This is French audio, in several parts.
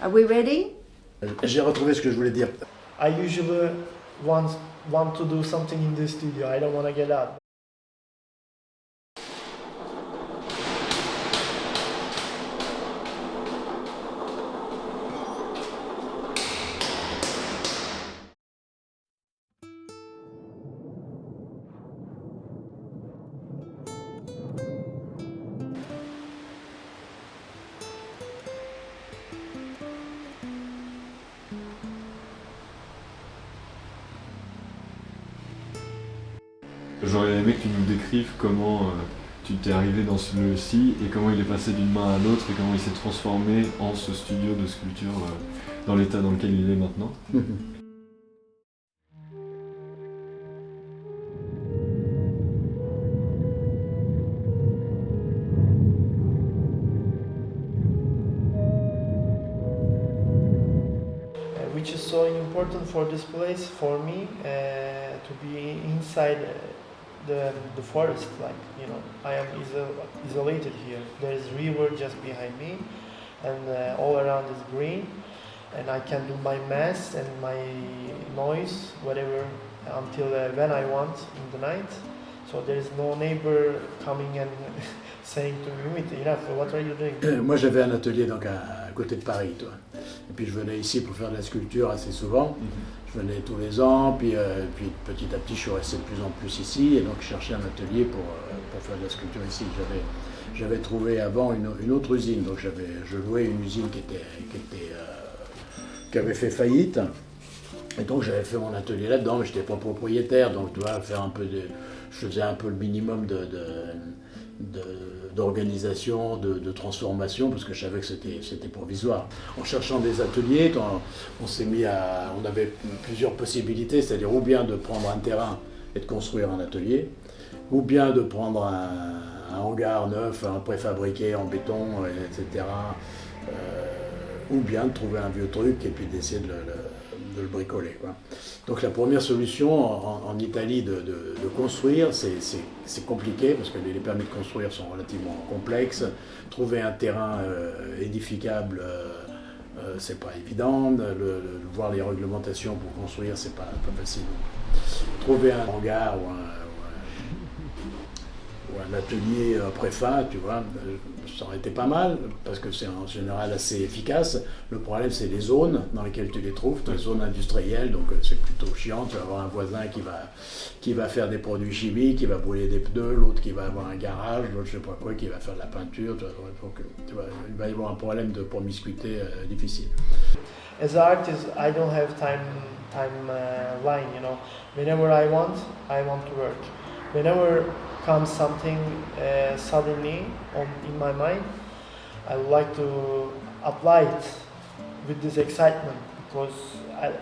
Are we ready? J'ai retrouvé ce que je voulais dire. I usually want to do something in the studio. I don't want to get out. J'aurais aimé que tu nous décrives comment tu t'es arrivé dans ce lieu-ci et comment il est passé d'une main à l'autre et comment il s'est transformé en ce studio de sculpture dans l'état dans lequel il est maintenant. Which is so important for this place, for me, to be inside the forest. Like, you know, I am isolated here. There is river just behind me, and all around is green, and I can do my mass and my noise, whatever, until when I want in the night. So there is no neighbor coming and saying to me, what are you doing? Moi j'avais un atelier donc à côté de Paris, toi. Et puis je venais ici pour faire de la sculpture assez souvent. Je venais tous les ans, puis petit à petit je suis resté de plus en plus ici, et donc je cherchais un atelier pour faire de la sculpture ici. J'avais trouvé avant une autre usine, donc je louais une usine qui avait fait faillite. Et donc j'avais fait mon atelier là-dedans, mais je n'étais pas propriétaire, donc tu vois, je faisais un peu le minimum d'organisation, de transformation, parce que je savais que c'était provisoire. En cherchant des ateliers, on avait plusieurs possibilités, c'est-à-dire ou bien de prendre un terrain et de construire un atelier, ou bien de prendre un hangar neuf, un préfabriqué en béton, etc., ou bien de trouver un vieux truc et puis d'essayer de le bricoler, quoi. Donc la première solution en Italie de construire, c'est compliqué parce que les permis de construire sont relativement complexes. Trouver un terrain édificable, c'est pas évident. Voir les réglementations pour construire, c'est pas facile. Trouver un hangar ou un atelier préfa, tu vois, ça aurait été pas mal, parce que c'est en général assez efficace. Le problème, c'est les zones dans lesquelles tu les trouves, les zones industrielles, donc c'est plutôt chiant. Tu vas avoir un voisin qui va faire des produits chimiques, qui va brûler des pneus, l'autre qui va avoir un garage, l'autre je sais pas quoi, qui va faire de la peinture. Il va y avoir un problème de promiscuité difficile. As an artist, I don't have time line, you know. Whenever I want to work. Whenever comes something suddenly in my mind, I would like to apply it with this excitement, because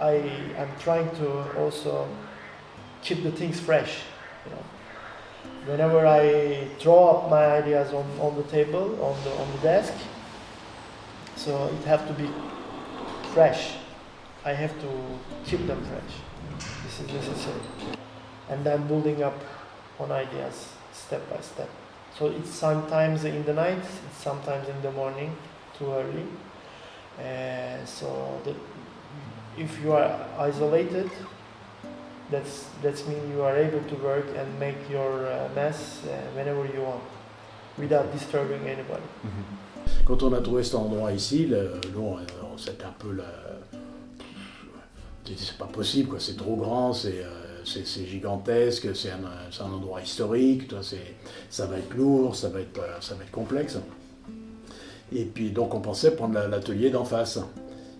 I'm trying to also keep the things fresh, you know. Whenever I draw up my ideas on the table, on the desk, so it have to be fresh. I have to keep them fresh. This is necessary. And then building up on ideas step by step. So it's sometimes in the night, it's sometimes in the morning, too early. If you are isolated, that's mean you are able to work and make your mess whenever you want, without disturbing anybody. Quand on a trouvé cet endroit ici, c'était un peu c'est pas possible, quoi. C'est trop grand, c'est gigantesque, c'est un endroit historique, ça va être lourd, ça va être complexe. Et puis donc on pensait prendre l'atelier d'en face,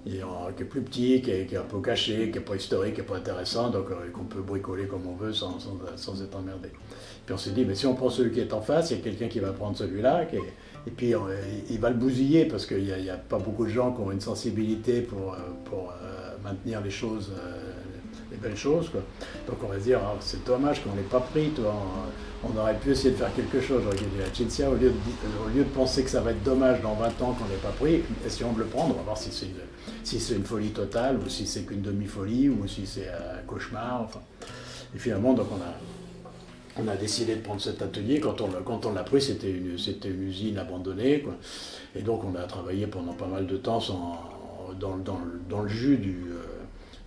qui est plus petit, qui est un peu caché, qui n'est pas historique, qui n'est pas intéressant, donc qu'on peut bricoler comme on veut sans être emmerdé. Puis on s'est dit, mais si on prend celui qui est en face, il y a quelqu'un qui va prendre celui-là, et puis il va le bousiller, parce qu'il n'y a pas beaucoup de gens qui ont une sensibilité pour maintenir les choses, les belles choses, quoi. Donc on va se dire, c'est dommage qu'on ne l'ait pas pris, toi. On aurait pu essayer de faire quelque chose. J'aurais dit à Cinzia, au lieu de penser que ça va être dommage dans 20 ans qu'on ne l'ait pas pris, essayons de le prendre, on va voir si c'est une folie totale, ou si c'est qu'une demi-folie, ou si c'est un cauchemar. Enfin. Et finalement, donc on a décidé de prendre cet atelier. Quand on l'a pris, c'était une usine abandonnée, quoi. Et donc on a travaillé pendant pas mal de temps dans le jus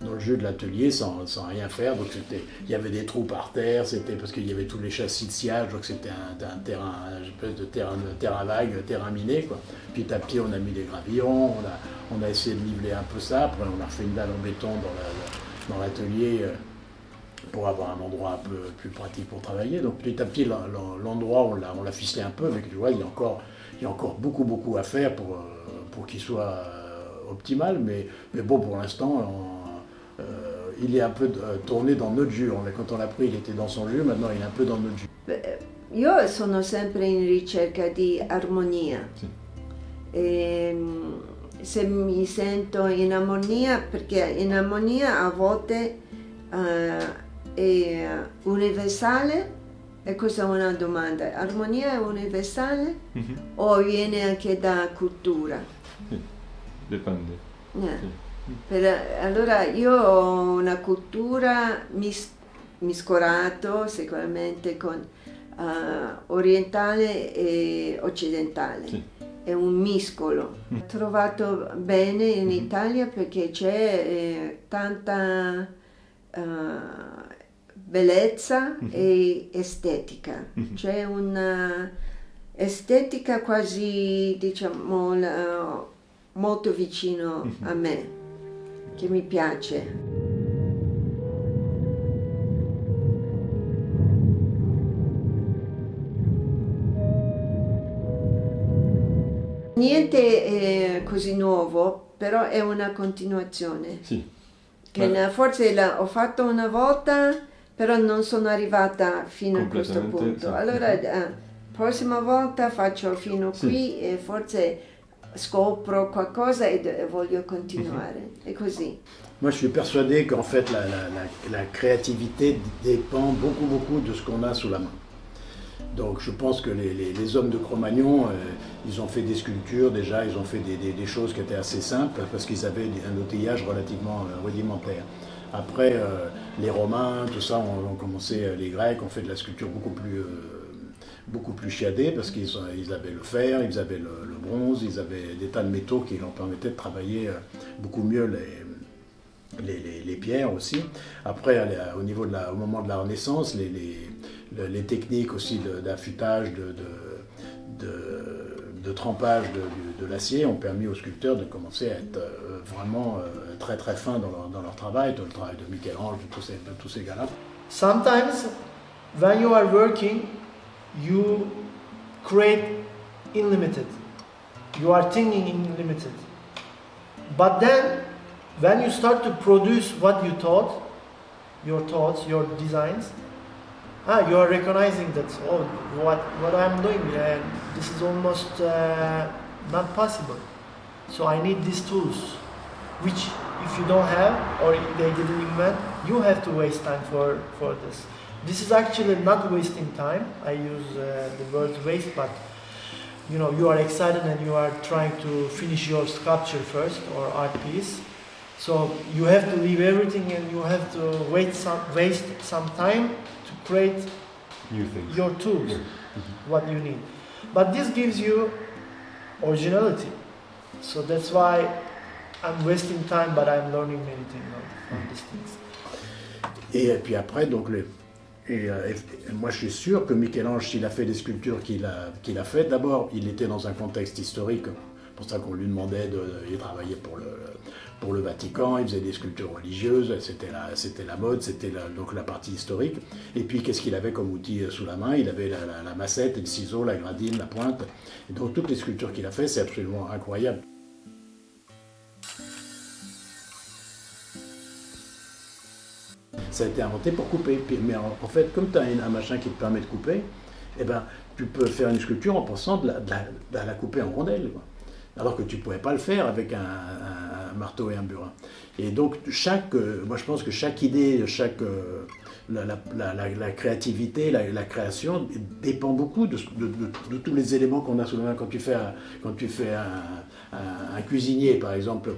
dans le jeu de l'atelier sans rien faire. Donc il y avait des trous par terre, c'était parce qu'il y avait tous les châssis de sciage, donc c'était un terrain, une espèce de terrain vague, terrain miné, quoi. Petit à petit, on a mis des gravillons, on a essayé de niveler un peu ça. Après, on a refait une dalle en béton dans l'atelier pour avoir un endroit un peu plus pratique pour travailler. Donc petit à petit, l'endroit, on l'a ficelé un peu, mais tu vois, il y a encore beaucoup à faire pour qu'il soit optimal. Mais bon, pour l'instant, il est un peu tourné dans notre jus. Quand on l'a pris, il était dans son jus, maintenant il est un peu dans notre jus. Io sono sempre in ricerca di armonia. Sì. Se mi sento in armonia, perché in armonia a volte è universale, e questa è una domanda, armonia è universale o viene anche da cultura? Sì, dipende. Sì. Allora io ho una cultura miscelato sicuramente con orientale e occidentale. Sì. È un miscolo. Ho trovato bene in Italia perché c'è tanta bellezza e estetica. C'è una estetica quasi, diciamo, molto vicino a me, che mi piace. Niente è così nuovo, però è una continuazione. Sì. Che forse ho fatto una volta, però non sono arrivata fino a questo punto. Sì. Allora, prossima volta faccio fino qui e forse scopro qualcosa e voglio continuare. È così. Moi, je suis persuadé qu'en fait, la créativité dépend beaucoup de ce qu'on a sous la main. Donc, je pense que les hommes de Cro-Magnon, ils ont fait des sculptures déjà, ils ont fait des choses qui étaient assez simples parce qu'ils avaient un outillage relativement rudimentaire. Après, les Romains, tout ça, ont commencé, les Grecs ont fait de la sculpture beaucoup plus chiadée parce qu'ils avaient le fer, ils avaient le bronze, ils avaient des tas de métaux qui leur permettaient de travailler beaucoup mieux les pierres aussi. Après, au moment de la Renaissance, les techniques aussi d'affûtage, de trempage de l'acier ont permis aux sculpteurs de commencer à être vraiment très fins dans leur travail, le travail de Michel-Ange, de tous ces gars-là. Sometimes, when you are working, you create unlimited. You are thinking unlimited. But then, when you start to produce what you thought, your thoughts, your designs, you are recognizing that, oh, what I'm doing, this is almost not possible. So I need these tools, which if you don't have, or they didn't invent, you have to waste time for this. This is actually not wasting time. I use the word waste, but you are excited and you are trying to finish your sculpture first or art piece. So you have to leave everything and you have to waste some time to create New things. your tools, what you need. But this gives you originality. So that's why I'm wasting time, but I'm learning many things from these things. Et puis après, donc moi je suis sûr que Michel-Ange, s'il a fait des sculptures qu'il a faites, d'abord il était dans un contexte historique, c'est pour ça qu'on lui demandait il travaillait pour le Vatican, il faisait des sculptures religieuses, c'était la mode, c'était donc la partie historique. Et puis qu'est-ce qu'il avait comme outil sous la main? Il avait la massette, le ciseau, la gradine, la pointe. Et donc toutes les sculptures qu'il a faites, c'est absolument incroyable. Ça a été inventé pour couper. Mais en fait, comme tu as un machin qui te permet de couper, eh ben, tu peux faire une sculpture en pensant de la couper en rondelles, quoi. Alors que tu ne pouvais pas le faire avec un marteau et un burin. Et donc, moi je pense que chaque idée, la créativité, la création dépend beaucoup de tous les éléments qu'on a sous la main. Quand tu fais un cuisinier, par exemple,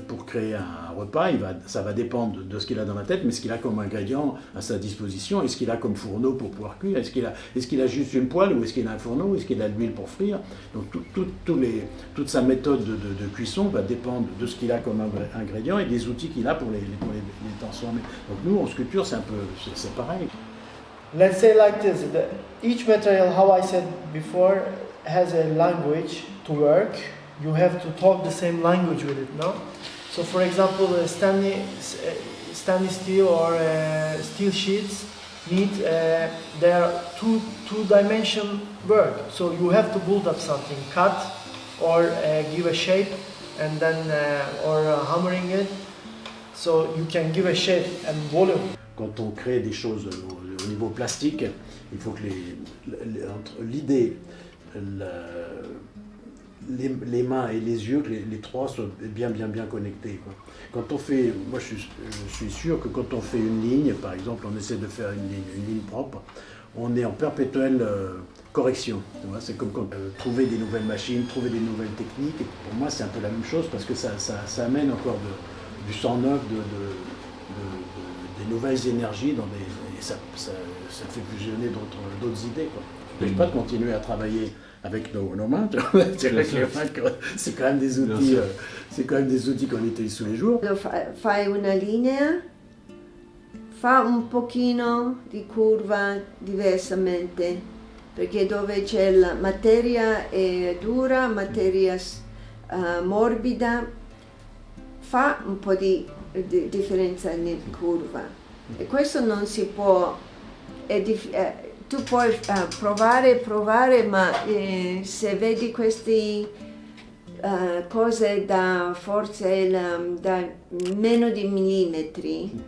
pour créer un repas, ça va dépendre de ce qu'il a dans la tête, mais ce qu'il a comme ingrédient à sa disposition, est-ce qu'il a comme fourneau pour pouvoir cuire, est-ce qu'il a juste une poêle, ou est-ce qu'il a un fourneau, est-ce qu'il a de l'huile pour frire. Donc toute sa méthode de cuisson va dépendre de ce qu'il a comme ingrédient et des outils qu'il a pour les transformer. Donc nous, en sculpture, c'est pareil. Let's say like this, each material, how I said before, has a language to work. You have to talk the same language with it, no? So for example, stainless steel or steel sheets need their two-dimension work. So you have to build up something, cut or give a shape, and then hammering it. So you can give a shape and volume. Quand on crée des choses au niveau plastique, il faut que entre l'idée, les mains et les yeux, que les trois soient bien connectés, quoi. Quand on fait, moi je suis sûr que quand on fait une ligne, par exemple, on essaie de faire une ligne propre, on est en perpétuelle correction. C'est comme quand trouver des nouvelles machines, trouver des nouvelles techniques. Et pour moi, c'est un peu la même chose parce que ça amène encore du sang neuf, des nouvelles énergies et ça fait fusionner d'autres idées, quoi. Ça ne pas de continuer à travailler avec nos mains. C'est quand même des outils qu'on utilise tous les jours. Fai una linea, fa un pochino di curva diversamente, perché dove c'è la materia è dura, materia morbida, fa un po' di differenza in curva. E questo non si può, tu puoi provare, ma se vedi queste cose da forse da meno di millimetri,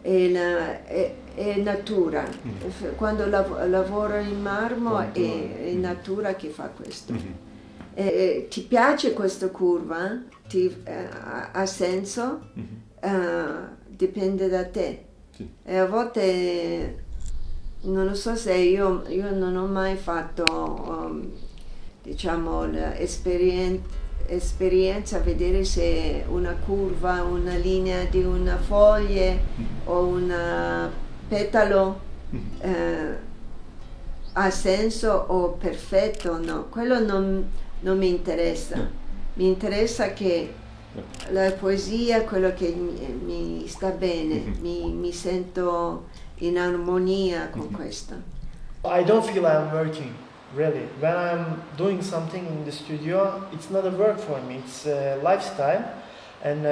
è natura. Quando lavoro in marmo è natura che fa questo. Ti piace questa curva? Ha senso? Dipende da te. Sì. E a volte non lo so se io non ho mai fatto diciamo l'esperienza a vedere se una curva, una linea di una foglia o un petalo ha senso o perfetto, no, quello non mi interessa. Mi interessa che la poesia, quello che mi sta bene, mi sento in armonia con questo. I don't feel I'm working, really. When I'm doing something in the studio, it's not a work for me, it's a lifestyle. And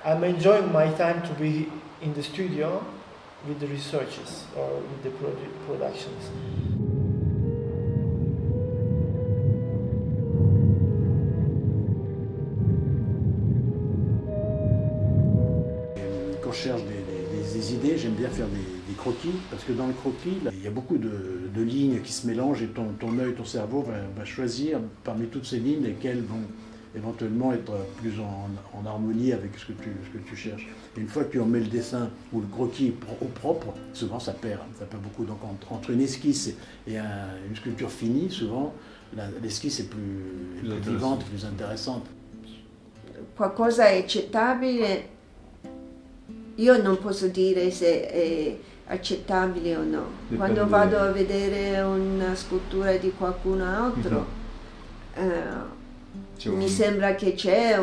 I'm enjoying my time to be in the studio with the researchers or with the productions. Quand je cherche des idées, j'aime bien faire des croquis, parce que dans le croquis, là, il y a beaucoup de lignes qui se mélangent et ton œil, ton cerveau va choisir parmi toutes ces lignes lesquelles vont éventuellement être plus en harmonie avec ce que tu cherches. Et une fois que tu en mets le dessin ou le croquis au propre, souvent ça perd beaucoup. Donc entre une esquisse et une sculpture finie, souvent l'esquisse est plus vivante, plus intéressante. Qualcosa è accettabile, io non posso dire se è accettabile o no. Quando vado a vedere una scultura di qualcun altro, mi sembra che c'è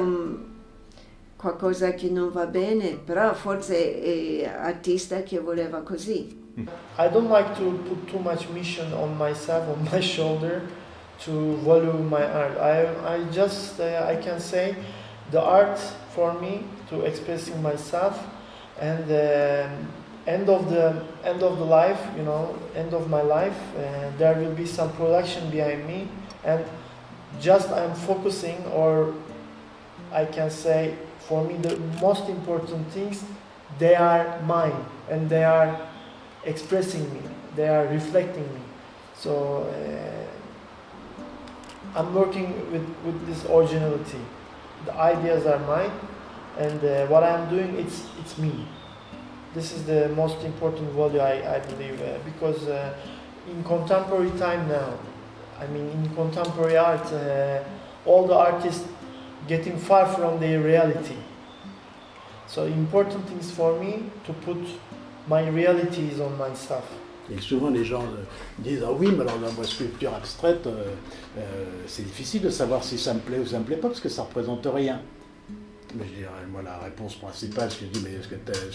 qualcosa che non va bene, però forse è artista che voleva così. I don't like to put too much mission on myself, on my shoulder, to value my art. I can say the art for me to expressing myself, and end of the life, end of my life, there will be some production behind me, and just I'm focusing, or I can say for me the most important things, they are mine and they are expressing me, they are reflecting me. So I'm working with this originality. The ideas are mine, and what I'm doing, it's me. This is the most important value I believe, because in contemporary time now, I mean in contemporary art, all the artists getting far from their reality. So important things for me to put my realities on my stuff. Et souvent les gens disent ah oui mais alors dans ma sculpture abstraite c'est difficile de savoir si ça me plaît ou ça me plaît pas parce que ça représente rien. Mais je dirais moi la réponse principale je dis mais est-ce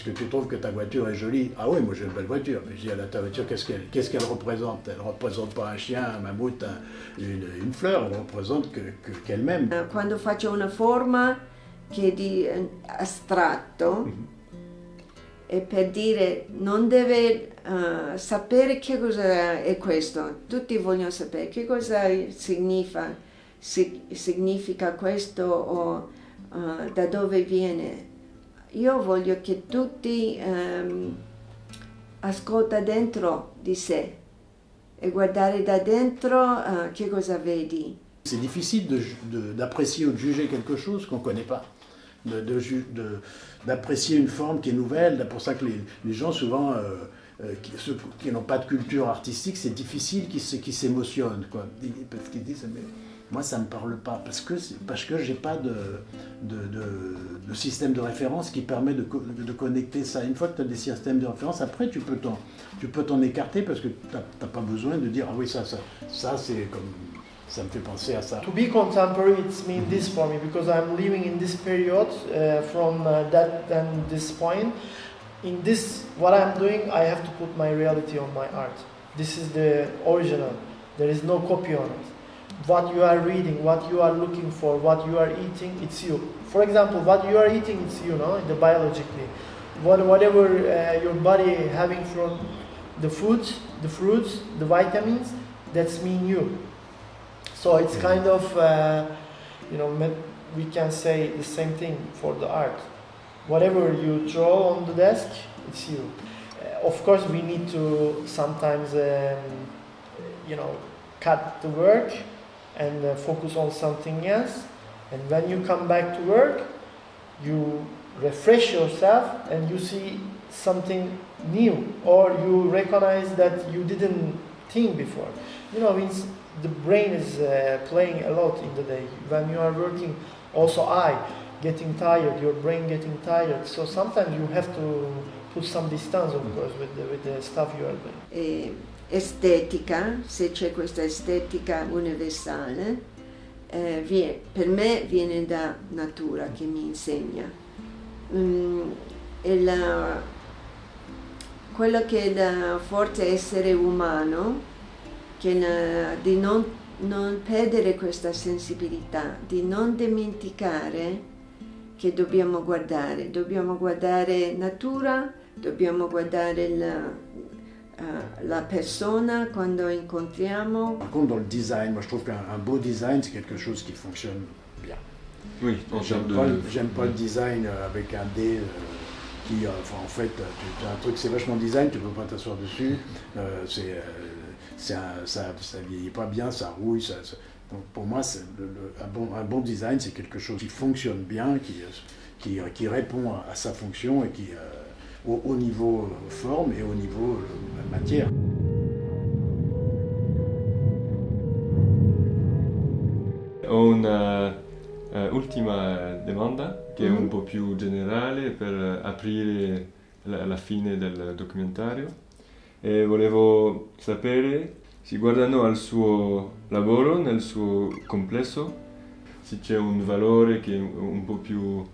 que tu trouves que ta voiture est jolie? Ah oui moi j'ai une belle voiture. Mais je dis ta voiture qu'est-ce qu'elle représente? Elle représente pas un chien, un mammouth, une fleur, elle représente qu'elle-même. Quando faccio una forma che è di astratto è per dire non deve sapere che cosa è questo, tutti vogliono sapere che cosa significa questo o da dove viene. Io voglio che tutti ascolta dentro di sé e guardare da dentro che cosa vedi. C'est difficile d'apprécier ou de juger quelque chose qu'on ne connaît pas. D'apprécier une forme qui est nouvelle. C'est pour ça que les gens souvent, ceux qui n'ont pas de culture artistique, c'est difficile qu'ils s'émotionnent. Parce qu'ils disent mais moi ça ne me parle pas, parce que j'ai pas de système de référence qui permet de connecter ça. Une fois que tu as des systèmes de référence, après tu peux t'en écarter parce que tu n'as pas besoin de dire ah oui ça c'est comme... Ça me fait penser à ça. To be contemporary, it means this for me because I'm living in this period from that and this point. In this, what I'm doing, I have to put my reality on my art. This is the original. There is no copy on it. What you are reading, what you are looking for, what you are eating, it's you. For example, what you are eating, it's you, no? Biologically. Whatever your body having from the foods, the fruits, the vitamins, that's mean you. So it's kind of, we can say the same thing for the art. Whatever you draw on the desk, it's you. Of course, we need to sometimes, cut the work and focus on something else. And when you come back to work, you refresh yourself and you see something new, or you recognize that you didn't think before. Means the brain is playing a lot in the day. When you are working, also getting tired, your brain getting tired. So sometimes you have to put some distance, of course, with the stuff you are doing. Estetica, se c'è questa estetica universale, per me viene da natura che mi insegna. Quello che è da forte essere umano, di non perdere questa sensibilità, di non dimenticare che dobbiamo guardare natura, dobbiamo guardare la persona quando incontriamo. Par contre, dans le design, moi je trouve qu'un beau design c'est quelque chose qui fonctionne bien. Oui, j'aime pas le design avec un dé qui, en fait, tu as un truc, c'est vachement design, tu peux pas t'asseoir dessus, ça vieillit pas bien, ça rouille. Donc pour moi, un bon design, c'est quelque chose qui fonctionne bien, qui répond à sa fonction et qui, au niveau forme et au niveau matière. Ho una ultima domanda che è un po' più generale per aprire la fine del documentario. E volevo sapere, si guardano al suo lavoro nel suo complesso, se c'è un valore che è un po' più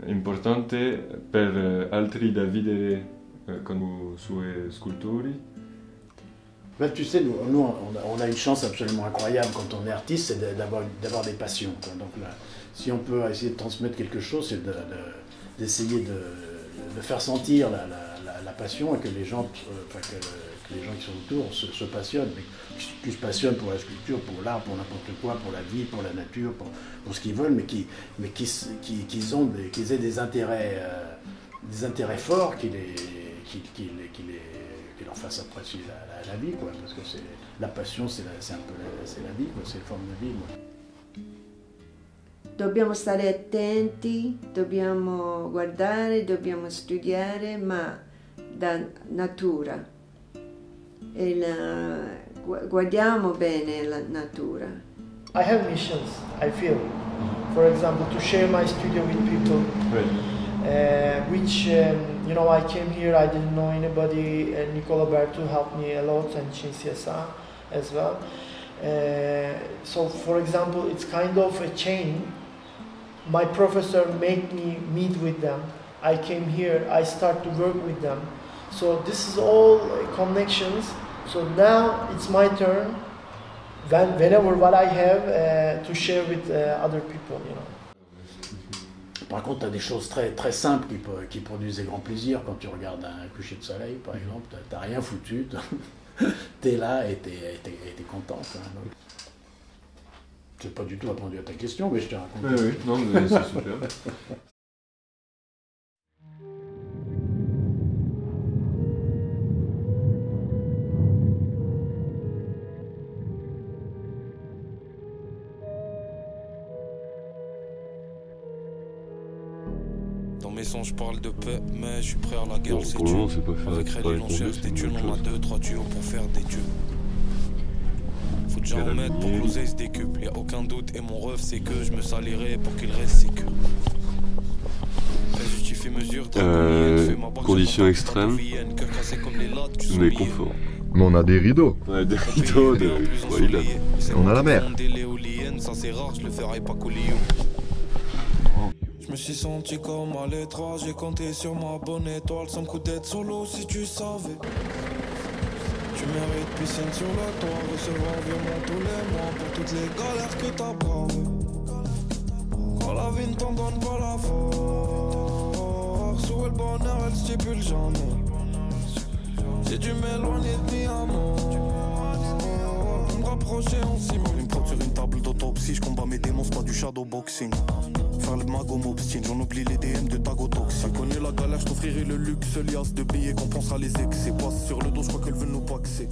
importante per altri da vedere con i suoi scultori. Ben, tu sais, nous on a une chance absolument incroyable quand on est artiste, c'est d'avoir des passions. Donc là, si on peut essayer de transmettre quelque chose, c'est d'essayer de faire sentir la passion et que les gens, que les gens qui sont autour se passionnent, mais qui se passionnent pour la sculpture, pour l'art, pour n'importe quoi, pour la vie, pour la nature, pour ce qu'ils veulent, mais qu'ils aient des intérêts forts qui leur fassent apprécier la vie, quoi, parce que la passion, c'est un peu la vie, quoi, c'est une forme de vie. Quoi. dobbiamo stare attenti, dobbiamo guardare, dobbiamo studiare, ma da natura. Guardiamo bene la natura. I have missions, I feel. For example, to share my studio with people, which, I came here, I didn't know anybody, and Nicola Bertu helped me a lot, and Cinzia as well. So, for example, it's kind of a chain. My professor made me meet with them. I came here, I start to work with them. So this is all connections. So now it's my turn, whenever what I have to share with other people, Par contre, tu as des choses très, très simples qui produisent des grands plaisirs. Quand tu regardes un coucher de soleil, par exemple, tu n'as rien foutu, tu es là et tu es content. Je n'ai pas du tout répondu à ta question, mais je te raconte. Oui, non, mais c'est super. Dans mes sons je parle de paix, mais je suis prêt à la guerre, Bon, c'est pour le tu. moment, c'est pas faire Avec un Rally, travail on conduit, cherche c'est des une thunes, autre on a chose. 2-3 tuyaux pour faire des dieux. Faut déjà en Quelle mettre pour amie. que l'oseille se décuple, y'a aucun doute, et mon rêve c'est que je me salirai pour qu'il reste sécure. Justifie mesure, Conditions extrêmes, mais confort. Mais on a des rideaux. Ouais, des rideaux, On a la mer. Ça c'est rare, je le ferai pas couler. Je me suis senti comme à l'étroit, j'ai compté sur ma bonne étoile sans coup d'être solo si tu savais. Tu mérites piscine sur le toit, recevoir virement tous les mois pour toutes les galères que t'as bravées. Quand la vie ne t'en donne pas la force, où est le bonheur, elle stipule jamais. J'ai dû m'éloigner de mi amour. Pour me rapprocher en simule. Une prod sur une table d'autopsie, je combats mes démons, c'est pas du shadowboxing. Faire le mago m'obstine, j'en oublie les DM de Tagotox. Tu connais la galère, je t'offrirai le luxe, liasse de billets qu'on pensera les excès. Passe sur le dos, je crois qu'elle veut nous paxer.